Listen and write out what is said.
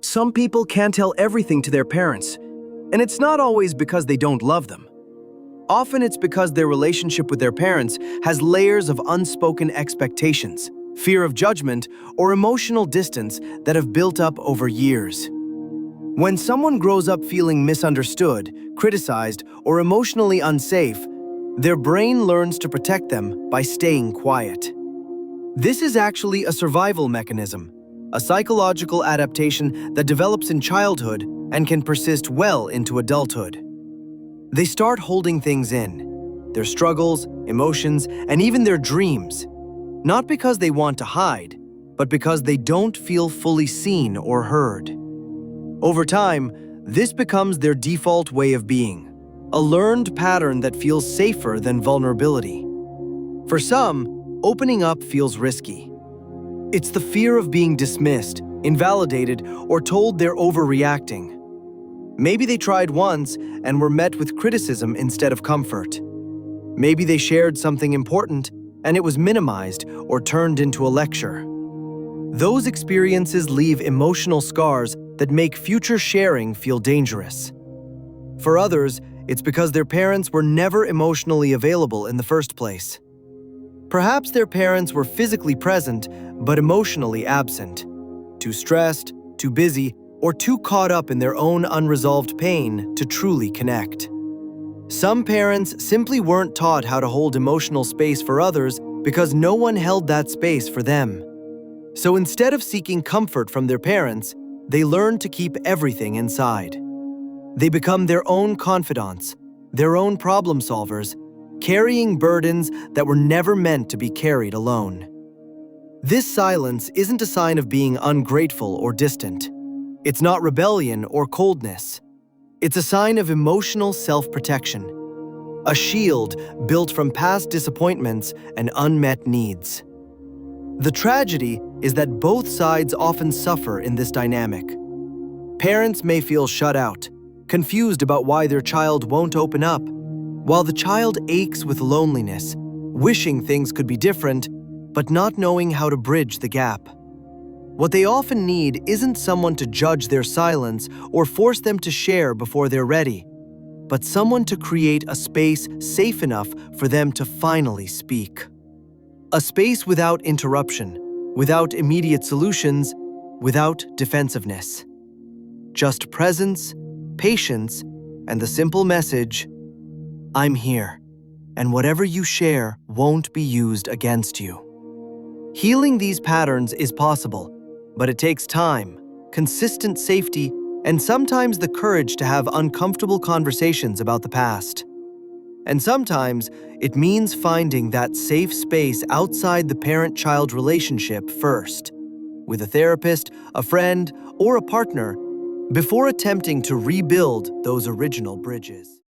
Some people can't tell everything to their parents, and it's not always because they don't love them. Often it's because their relationship with their parents has layers of unspoken expectations, fear of judgment, or emotional distance that have built up over years. When someone grows up feeling misunderstood, criticized, or emotionally unsafe, their brain learns to protect them by staying quiet. This is actually a survival mechanism, a psychological adaptation that develops in childhood and can persist well into adulthood. They start holding things in, their struggles, emotions, and even their dreams, not because they want to hide, but because they don't feel fully seen or heard. Over time, this becomes their default way of being, a learned pattern that feels safer than vulnerability. For some, opening up feels risky. It's the fear of being dismissed, invalidated, or told they're overreacting. Maybe they tried once and were met with criticism instead of comfort. Maybe they shared something important and it was minimized or turned into a lecture. Those experiences leave emotional scars that make future sharing feel dangerous. For others, it's because their parents were never emotionally available in the first place. Perhaps their parents were physically present, but emotionally absent, too stressed, too busy, or too caught up in their own unresolved pain to truly connect. Some parents simply weren't taught how to hold emotional space for others because no one held that space for them. So instead of seeking comfort from their parents, they learn to keep everything inside. They become their own confidants, their own problem solvers, carrying burdens that were never meant to be carried alone. This silence isn't a sign of being ungrateful or distant. It's not rebellion or coldness. It's a sign of emotional self-protection, a shield built from past disappointments and unmet needs. The tragedy is that both sides often suffer in this dynamic. Parents may feel shut out, confused about why their child won't open up, while the child aches with loneliness, wishing things could be different, but not knowing how to bridge the gap. What they often need isn't someone to judge their silence or force them to share before they're ready, but someone to create a space safe enough for them to finally speak. A space without interruption, without immediate solutions, without defensiveness. Just presence, patience, and the simple message, I'm here, and whatever you share won't be used against you. Healing these patterns is possible, but it takes time, consistent safety, and sometimes the courage to have uncomfortable conversations about the past. And sometimes it means finding that safe space outside the parent-child relationship first, with a therapist, a friend, or a partner, before attempting to rebuild those original bridges.